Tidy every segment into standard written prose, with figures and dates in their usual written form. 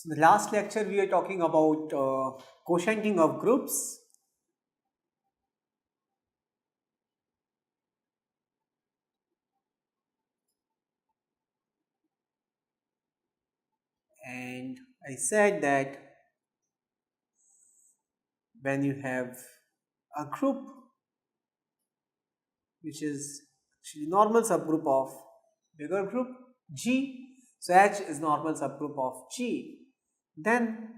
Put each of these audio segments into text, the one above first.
So, the last lecture we are talking about quotienting of groups. And I said that when you have a group which is actually normal subgroup of bigger group G, so H is normal subgroup of G, then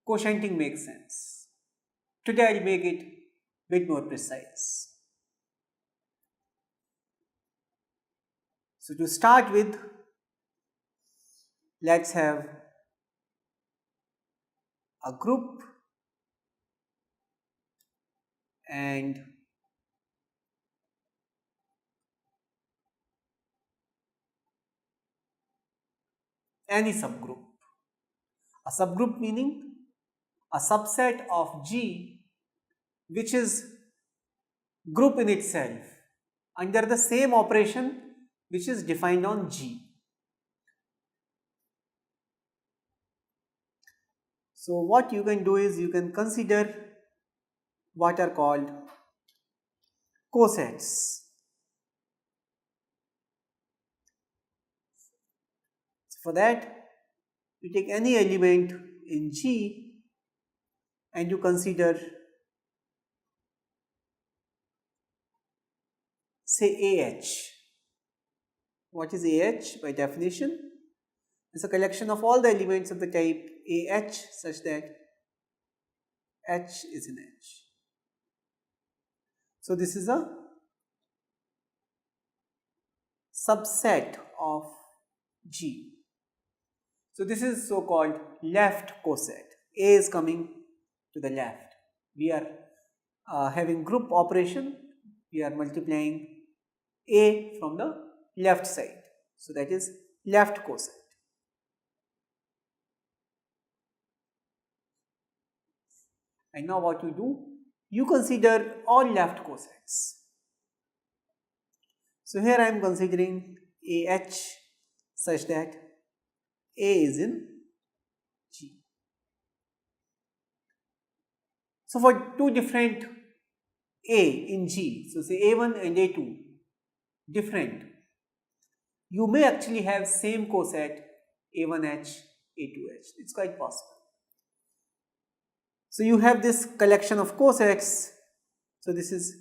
quotienting makes sense. Today I will make it a bit more precise. So to start with, let's have a group and any subgroup. A subgroup meaning a subset of G which is group in itself under the same operation which is defined on G. So what you can do is you can consider what are called cosets. So for that, you take any element in G and you consider, say, AH. What is AH by definition? It's a collection of all the elements of the type AH such that H is in H. So this is a subset of G. So this is so called left coset. A is coming to the left. We are having group operation. We are multiplying A from the left side. So that is left coset. And now what you do? You consider all left cosets. So here I am considering AH such that A is in G. So for two different A in G, so say A1 and A2, different, you may actually have same coset A1H, A2H. It's quite possible. So you have this collection of cosets. So this is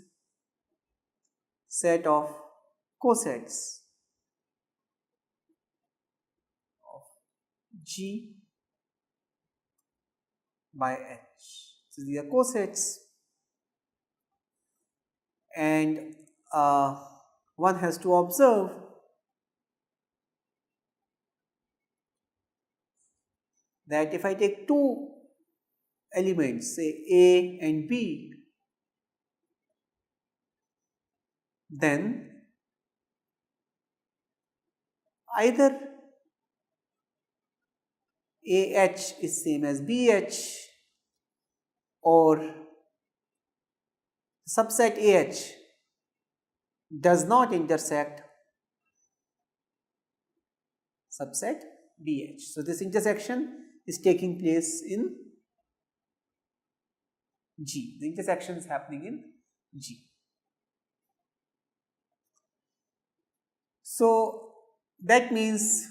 set of cosets of G by H. So these are cosets, and one has to observe that if I take two elements, say A and B, then either AH is same as BH or subset AH does not intersect subset BH. So this intersection is taking place in G. The intersection is happening in G. So that means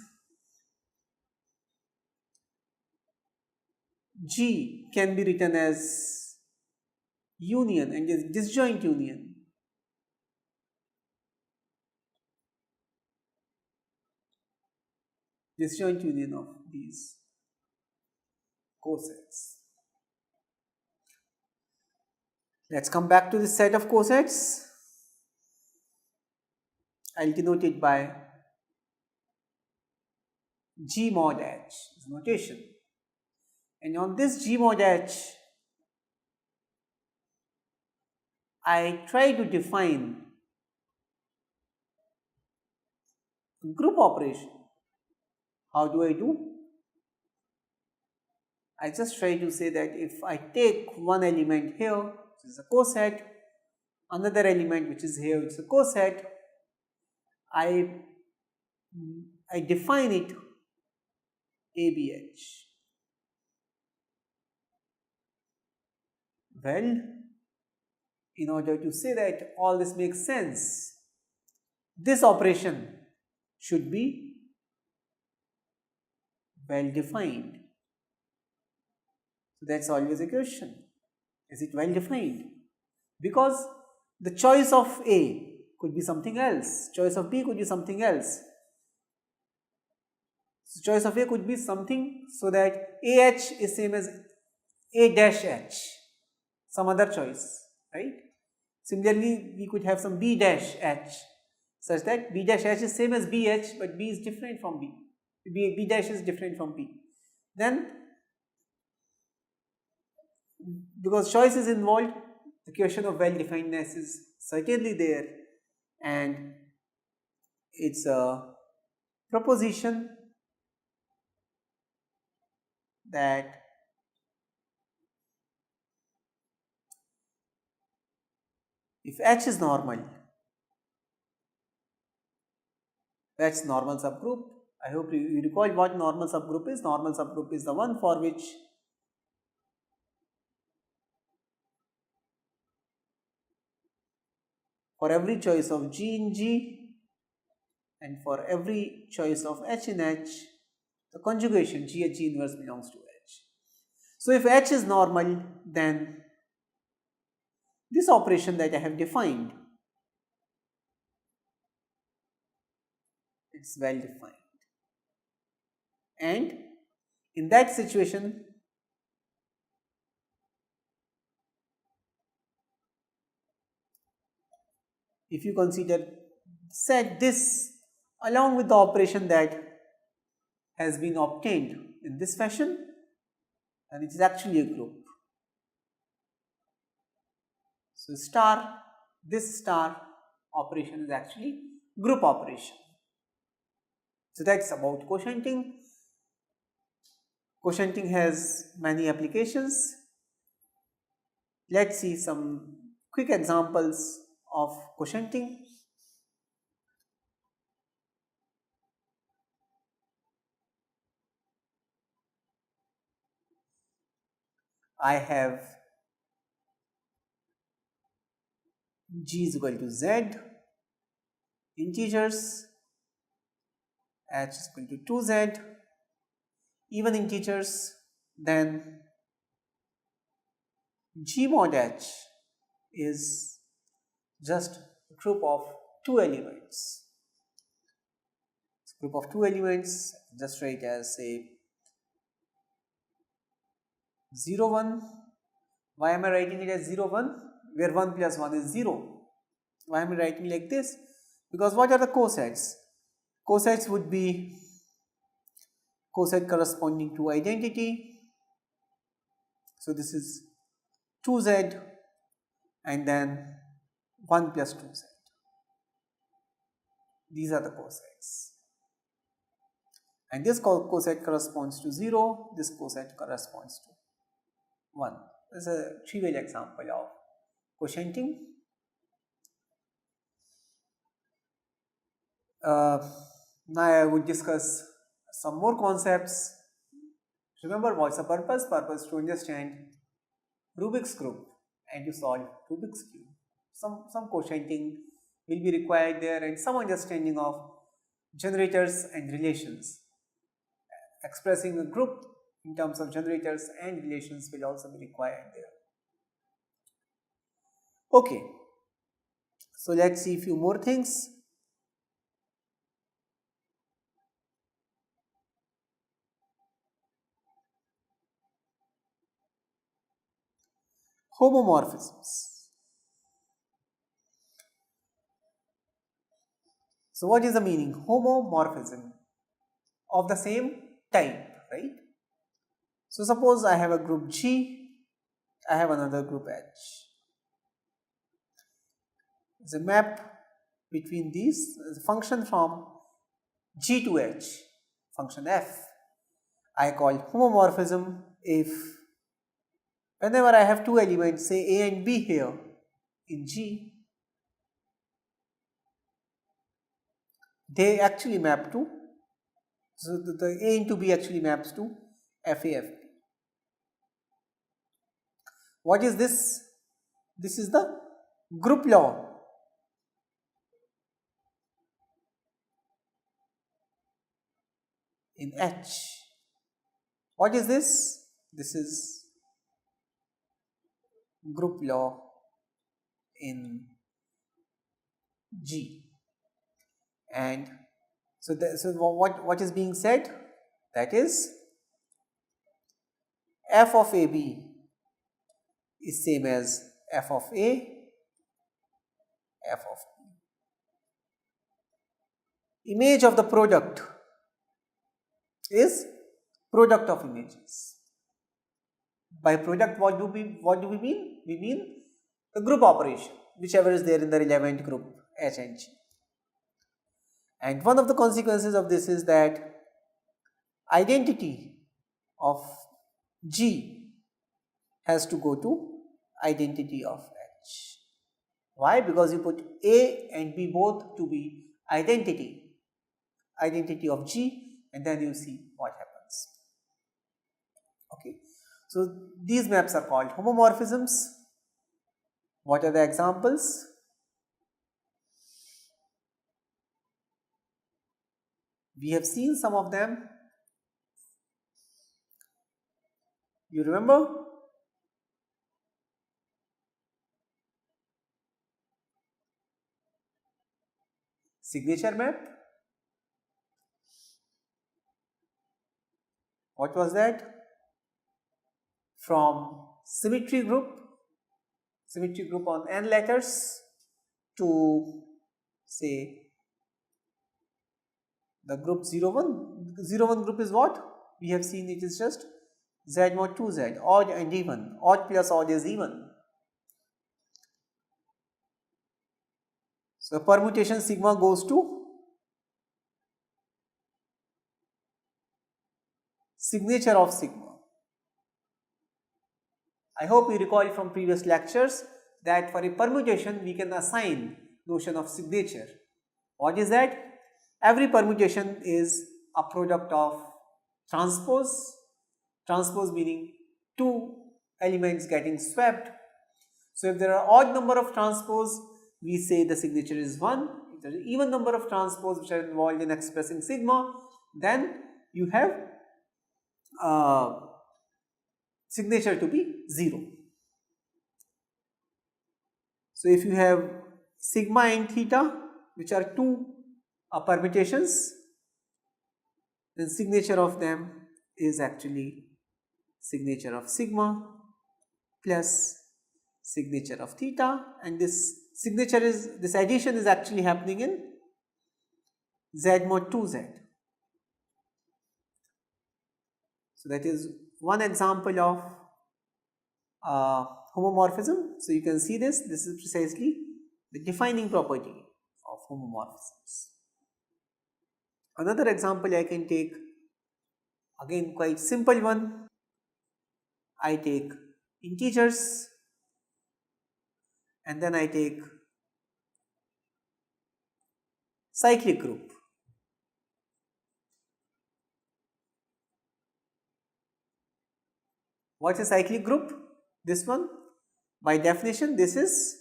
G can be written as union and is disjoint union. Disjoint union of these cosets. Let's come back to this set of cosets. I'll denote it by G mod H is notation. And on this G mod H, I try to define group operation. How do I do? I just try to say that if I take one element here, which is a coset, another element which is here, which is a coset, I I define it ABH. Well, in order to say that all this makes sense, this operation should be well defined. So that's always a question. Is it well defined? Because the choice of A could be something else, choice of B could be something else. So choice of A could be something so that AH is same as A dash H, some other choice, right? Similarly, we could have some B dash H such that B dash H is same as BH, but B is different from B. B dash is different from B. Then, because choice is involved, the question of well-definedness is certainly there, and it's a proposition that if H is normal, that's normal subgroup. I hope you recall what normal subgroup is. Normal subgroup is the one for which for every choice of G in G and for every choice of H in H, the conjugation G H G inverse belongs to H. So if H is normal, then this operation that I have defined, it's well defined. And in that situation, if you consider set this along with the operation that has been obtained in this fashion, and it is actually a group. So star, this star operation is actually group operation. So that's about quotienting. Quotienting has many applications. Let's see some quick examples of quotienting. I have G is equal to Z, integers, H is equal to 2Z, even integers, then G mod H is just a group of two elements. It's a group of two elements, just write as say 0, 1. Why am I writing it as 0, 1? Where 1 plus 1 is 0. Why am I writing like this? Because what are the cosets? Cosets would be coset corresponding to identity. So this is 2Z and then 1 plus 2Z. These are the cosets. And this coset corresponds to 0, this coset corresponds to 1. This is a trivial example of quotienting. Now I would discuss some more concepts. Remember, what's the purpose? Purpose to understand Rubik's group and to solve Rubik's cube. Some quotienting will be required there and some understanding of generators and relations. Expressing a group in terms of generators and relations will also be required there. Okay, so let's see a few more things. Homomorphisms. So what is the meaning? Homomorphism of the same type, right? So suppose I have a group G, I have another group H. It's a map between these, a function from G to H, function f. I call homomorphism if whenever I have two elements, say A and B here in G, they actually map to, so the A into B actually maps to FAFP. What is this? This is the group law. In H. What is this? This is group law in G. And so what is being said? That is f of AB is same as f of A, f of B. Image of the product is product of images. By product, what do we mean? We mean the group operation, whichever is there in the relevant group H and G. And one of the consequences of this is that identity of G has to go to identity of H. Why? Because you put A and B both to be identity of G, and then you see what happens. Okay. So these maps are called homomorphisms. What are the examples? We have seen some of them. You remember? Signature map. What was that? From symmetry group on n letters, to say the group 0, 1. 0, 1 group is what? We have seen it is just Z mod 2Z, odd and even. Odd plus odd is even. So permutation sigma goes to signature of sigma. I hope you recall from previous lectures that for a permutation we can assign notion of signature. What is that? Every permutation is a product of transpose meaning two elements getting swapped. So if there are odd number of transpose, we say the signature is 1. If there is even number of transpose which are involved in expressing sigma, then you have signature to be 0. So if you have sigma and theta, which are two permutations, then signature of them is actually signature of sigma plus signature of theta, and this addition is actually happening in Z mod 2Z. So that is one example of homomorphism. So you can see this is precisely the defining property of homomorphisms. Another example I can take, again quite simple one. I take integers and then I take cyclic group. What is a cyclic group? This one, by definition, this is,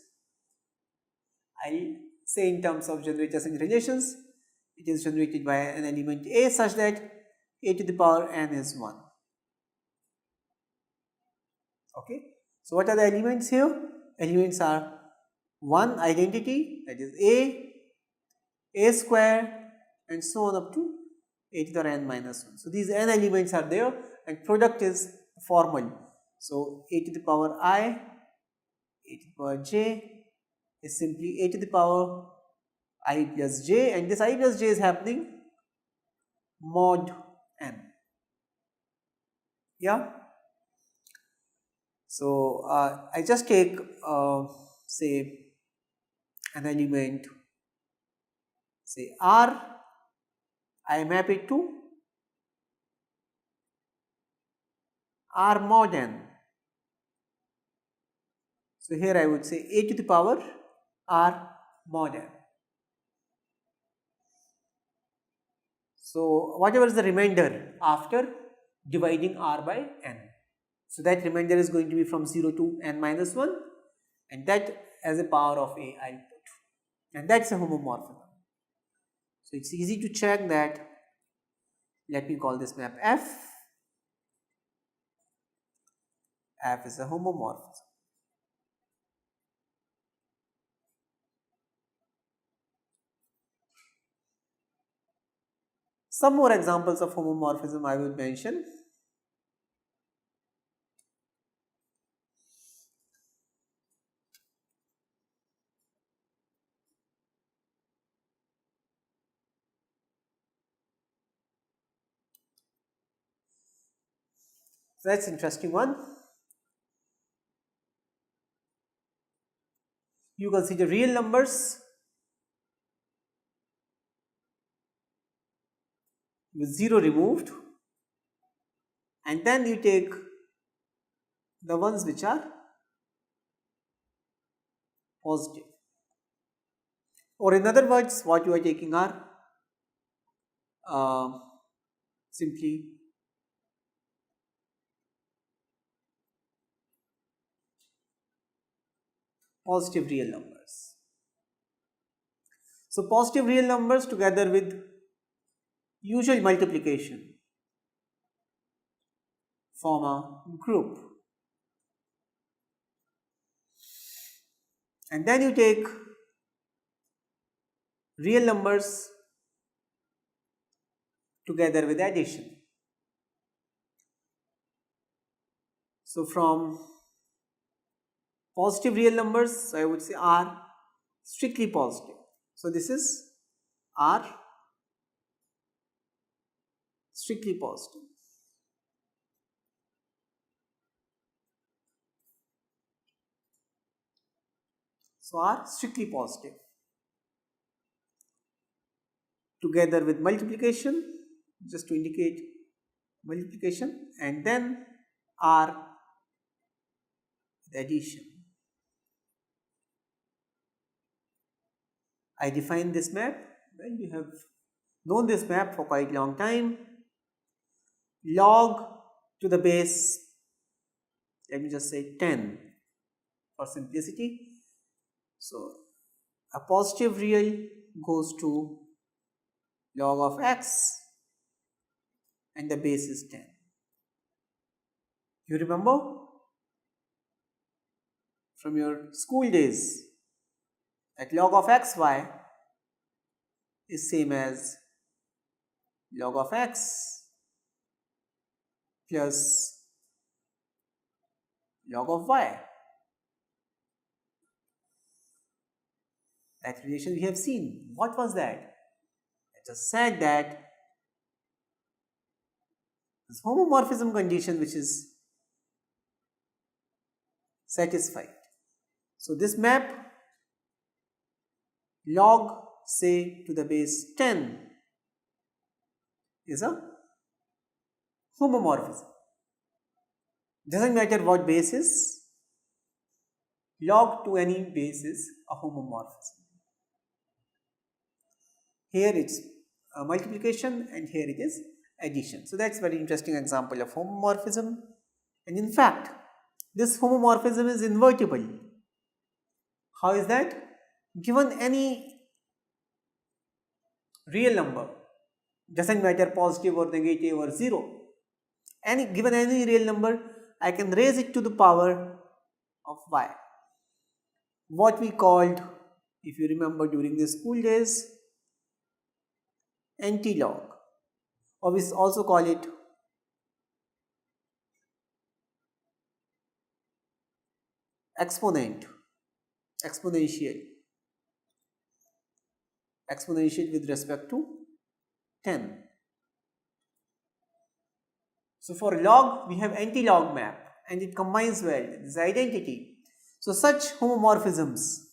I'll say in terms of generators and relations, it is generated by an element A such that A to the power n is 1. Okay. So what are the elements here? Elements are one identity, that is A square, and so on up to A to the n minus 1. So these n elements are there, and product is formal. So A to the power I, A to the power j is simply A to the power I plus j, and this I plus j is happening mod n. Yeah. So I just take say an element, say R, I map it to R mod n. So here I would say A to the power R mod n. So whatever is the remainder after dividing r by n. So that remainder is going to be from 0 to n minus 1, and that as a power of a I'll put, and that's a homomorphism. So it's easy to check that. Let me call this map F. F is a homomorphism. Some more examples of homomorphism I will mention. So that's interesting one. You consider real numbers with 0 removed, and then you take the ones which are positive, or in other words what you are taking are simply positive real numbers. So positive real numbers together with usual multiplication form a group, and then you take real numbers together with addition. So from positive real numbers, I would say are strictly positive. So this is R strictly positive. So R strictly positive together with multiplication, just to indicate multiplication, and then R the addition. I define this map. Well, you have known this map for quite a long time. Log to the base, let me just say 10 for simplicity. So a positive real goes to log of x and the base is 10. You remember from your school days that log of xy is same as log of x plus log of y. That relation we have seen. What was that? I just said that this homomorphism condition which is satisfied. So this map log say to the base 10 is a homomorphism. Doesn't matter what base is, log to any base is a homomorphism. Here it's multiplication and here it is addition. So that's very interesting example of homomorphism. And in fact, this homomorphism is invertible. How is that? Given any real number, doesn't matter positive or negative or 0, given any real number, I can raise it to the power of y. What we called, if you remember during the school days, NT-log, or we also call it exponential with respect to 10. So for log we have anti-log map and it combines well, this identity. So such homomorphisms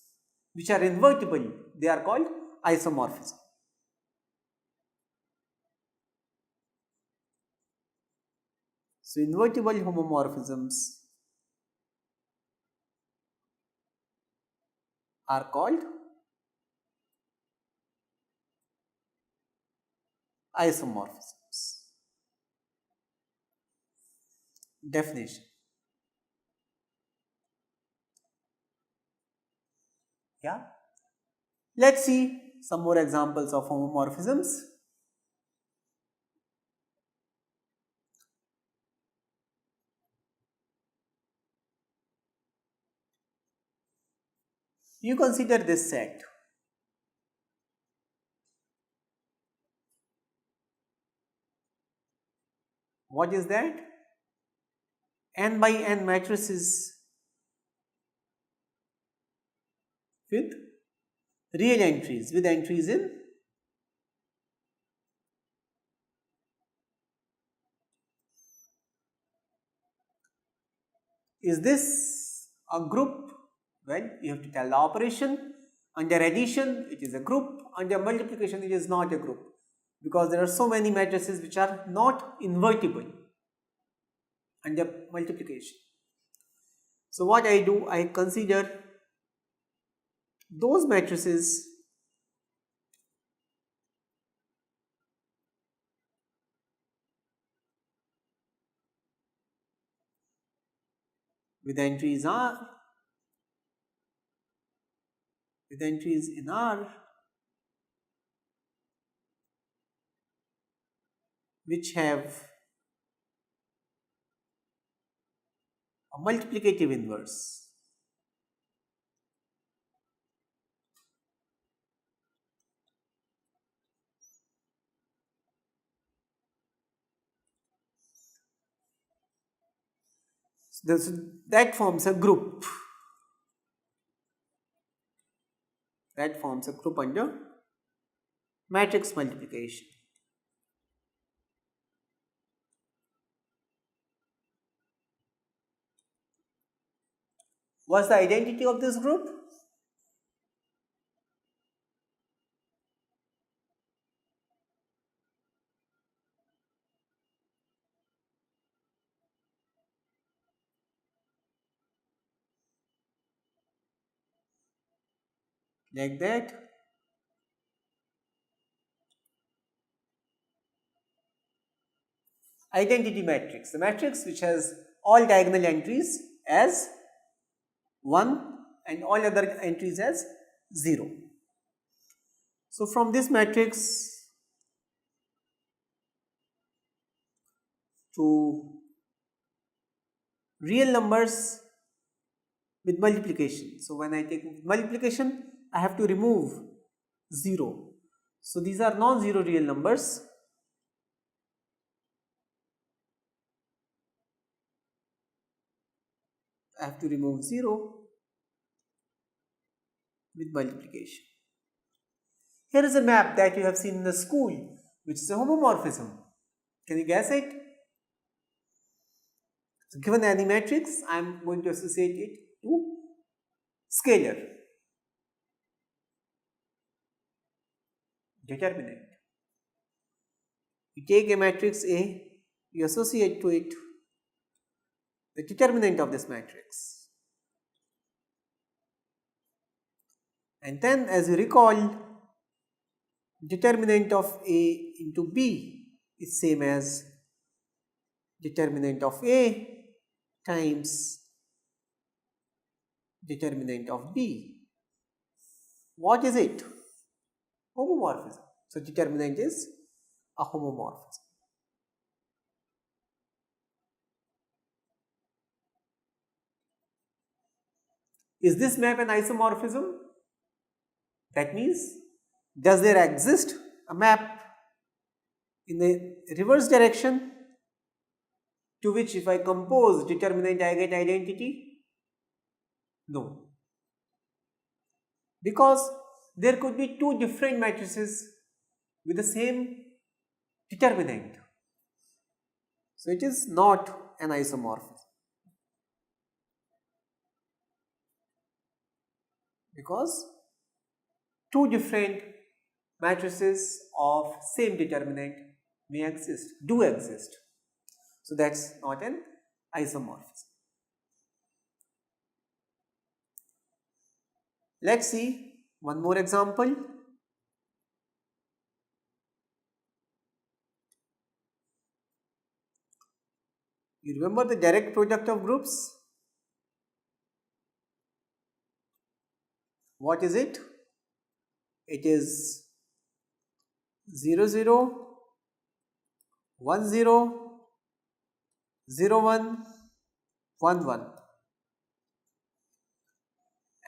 which are invertible, they are called isomorphism. So invertible homomorphisms are called isomorphisms. Definition. Yeah. Let's see some more examples of homomorphisms. You consider this set. What is that? N by n matrices with real entries, with entries in is this a group? Well, you have to tell the operation. Under addition, it is a group. Under multiplication, it is not a group, because there are so many matrices which are not invertible under multiplication. So what I do, I consider those matrices with entries R, with entries in R, which have a multiplicative inverse. So that forms a group. That forms a group under matrix multiplication. What's the identity of this group? Like that. Identity matrix, the matrix which has all diagonal entries as 1 and all other entries as 0. So from this matrix to real numbers with multiplication. So when I take multiplication, I have to remove 0. So these are non-zero real numbers. I have to remove 0 with multiplication. Here is a map that you have seen in the school, which is a homomorphism. Can you guess it? So given any matrix, I am going to associate it to scalar, determinant. You take a matrix A, you associate to it the determinant of this matrix. And then, as you recall, determinant of A into B is same as determinant of A times determinant of B. What is it? Homomorphism. So determinant is a homomorphism. Is this map an isomorphism? That means, does there exist a map in the reverse direction to which if I compose determinant I get identity? No. Because there could be two different matrices with the same determinant. So it is not an isomorphism. Because two different matrices of same determinant may exist, do exist. So that's not an isomorphism. Let's see one more example. You remember the direct product of groups? What is it? It is 0 0 1 0 0 1 1 1,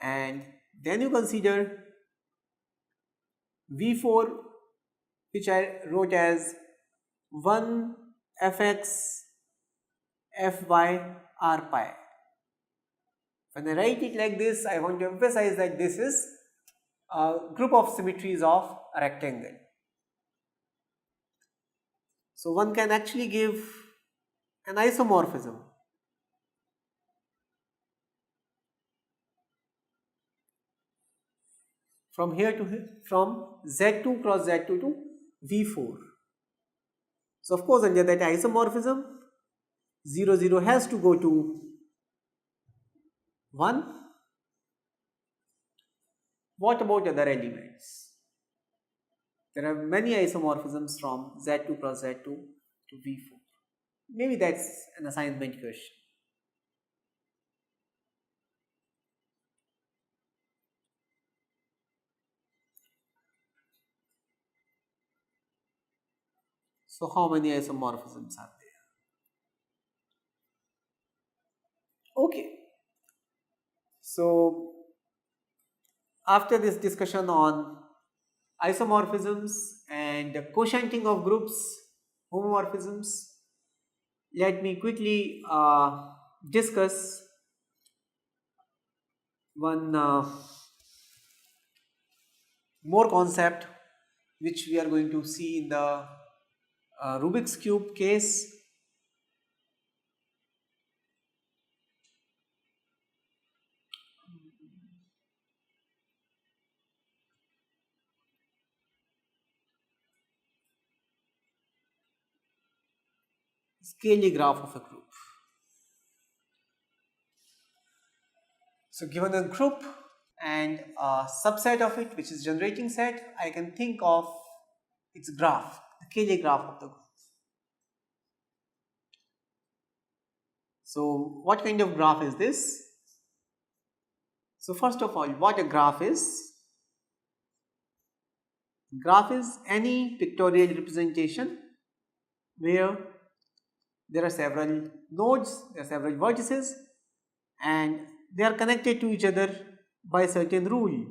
and then you consider V4, which I wrote as 1 fx fy r pi. When I write it like this, I want to emphasize that this is a group of symmetries of a rectangle. So one can actually give an isomorphism. From here to here, from Z2 cross Z2 to V4. So of course under that isomorphism, 0 0 has to go to 1. What about other elements? There are many isomorphisms from Z2 cross Z2 to V4. Maybe that's an assignment question. So how many isomorphisms are there? Okay. So after this discussion on isomorphisms and quotienting of groups, homomorphisms, let me quickly discuss one more concept which we are going to see in the Rubik's Cube case. Cayley graph of a group. So given a group and a subset of it, which is generating set, I can think of its graph, the Cayley graph of the group. So what kind of graph is this? So first of all, what a graph is? Graph is any pictorial representation where there are several nodes, there are several vertices, and they are connected to each other by a certain rule.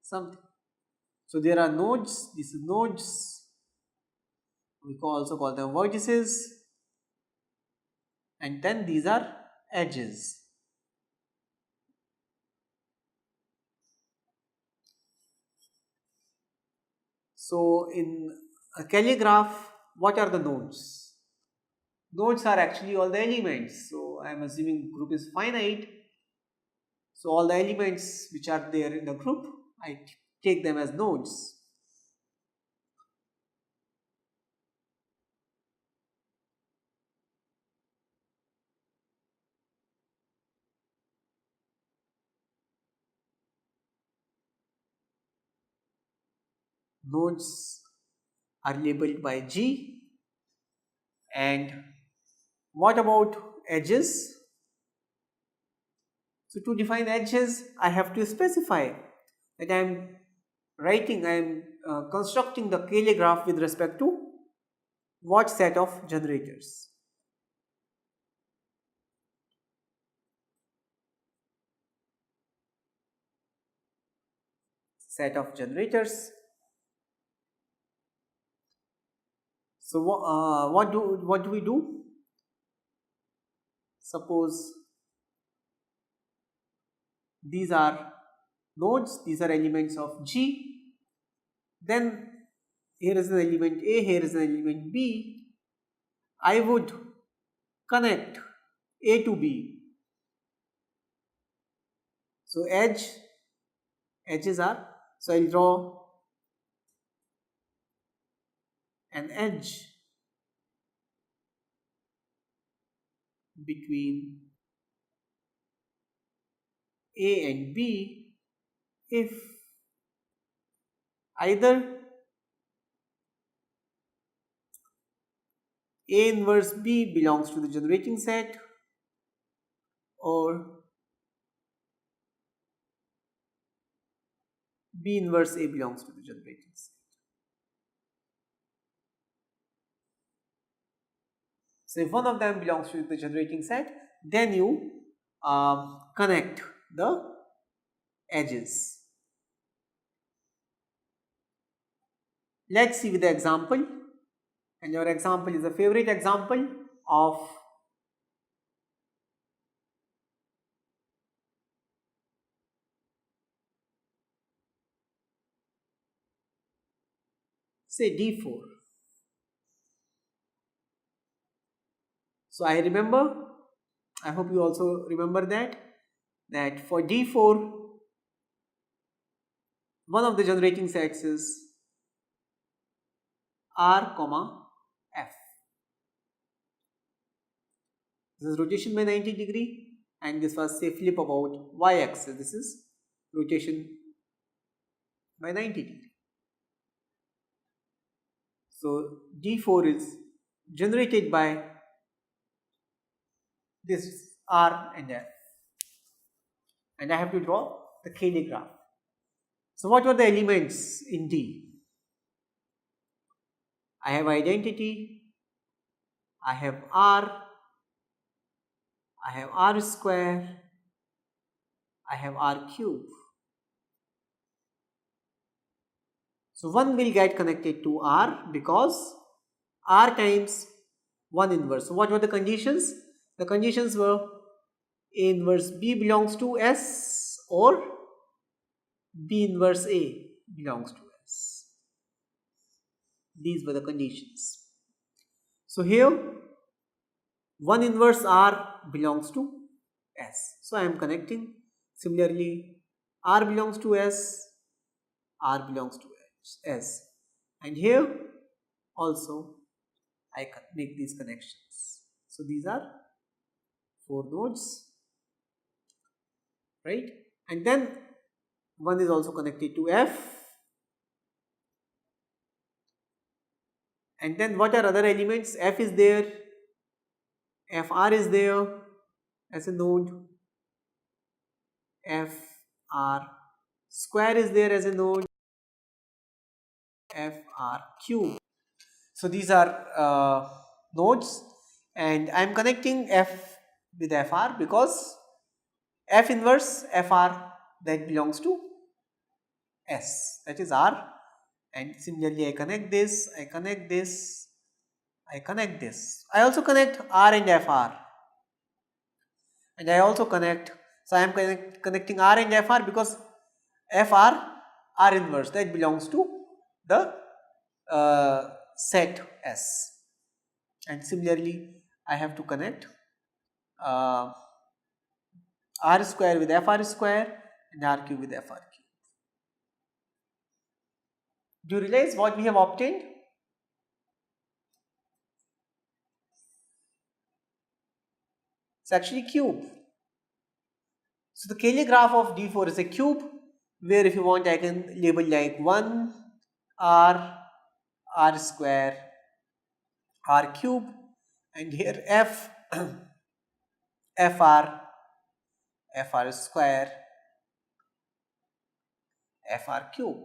Something. So there are nodes, these are nodes, we also call them vertices, and then these are edges. So in a Cayley graph, what are the nodes? Nodes are actually all the elements. So I am assuming group is finite. So all the elements which are there in the group, I take them as nodes. Nodes are labeled by G. And what about edges? So to define edges, I have to specify that I am constructing the Cayley graph with respect to what set of generators? Set of generators. So what do we do? Suppose these are nodes, these are elements of G. Then here is an element A, here is an element B. I would connect A to B. So edges are, so I'll draw an edge between A and B if Either A inverse B belongs to the generating set, or B inverse A belongs to the generating set. So if one of them belongs to the generating set, then you connect the edges. Let's see with the example, and your example is a favorite example of say D4. So I hope you also remember that for D4, one of the generating sets is R, F. This is rotation by 90 degree, and this was say flip about y axis. This is rotation by 90 degree. So D4 is generated by this R and F, and I have to draw the Cayley graph. So what were the elements in D? I have identity, I have R, I have R square, I have R cube. So one will get connected to R because R times 1 inverse. So what were the conditions? The conditions were A inverse B belongs to S or B inverse A belongs to S. These were the conditions. So here 1 inverse R belongs to S. So I am connecting. Similarly, R belongs to S, R belongs to S. And here also I make these connections. So these are 4 nodes, right? And then one is also connected to F. And then what are other elements? F is there, FR is there as a node, FR square is there as a node, FR cube. So these are nodes, and I am connecting F with FR because F inverse FR that belongs to S, that is R, and similarly I connect this, I connect this, I connect this. I also connect R and FR, and I also connect, so I am connecting R and FR because FR R inverse that belongs to the set S, and similarly I have to connect R square with FR square and R cube with FR cube. Do you realize what we have obtained? It's actually cube. So the Cayley graph of D4 is a cube, where if you want I can label like 1 R, R square, R cube, and here F, FR, FR square, FR cube.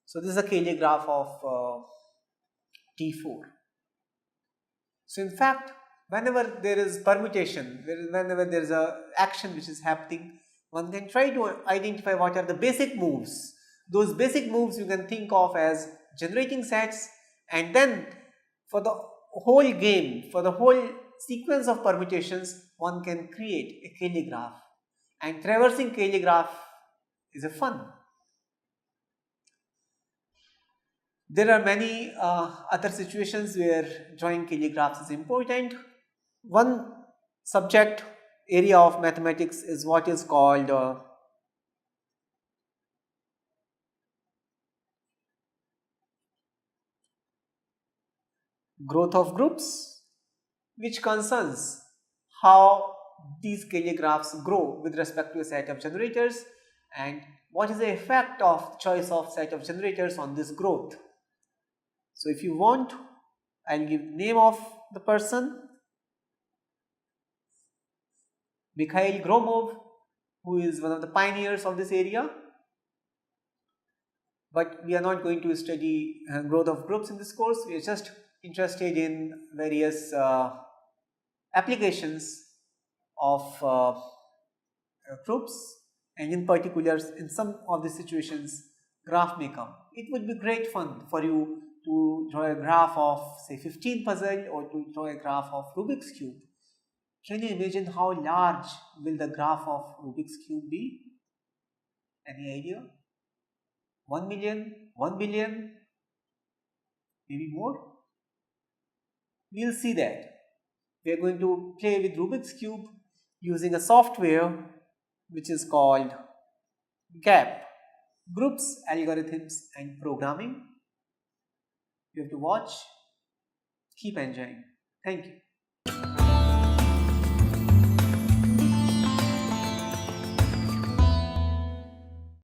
So this is a Cayley graph of D4. So in fact, whenever there is permutation, whenever there is a action which is happening, one can try to identify what are the basic moves. Those basic moves you can think of as generating sets, and then for the whole game, for the whole sequence of permutations, one can create a Cayley graph, and traversing Cayley graph is a fun. There are many other situations where drawing Cayley graphs is important. One subject area of mathematics is what is called growth of groups, which concerns how these Cayley graphs grow with respect to a set of generators, and what is the effect of choice of set of generators on this growth. So if you want, I'll give name of the person, Mikhail Gromov, who is one of the pioneers of this area. But we are not going to study growth of groups in this course. We are just interested in various applications of groups, and in particular in some of the situations graph may come. It would be great fun for you to draw a graph of say 15 puzzle or to draw a graph of Rubik's Cube. Can you imagine how large will the graph of Rubik's Cube be? Any idea? 1 million, 1 billion, maybe more? We'll see that. We are going to play with Rubik's Cube using a software which is called GAP, Groups, Algorithms and Programming. You have to watch. Keep enjoying. Thank you.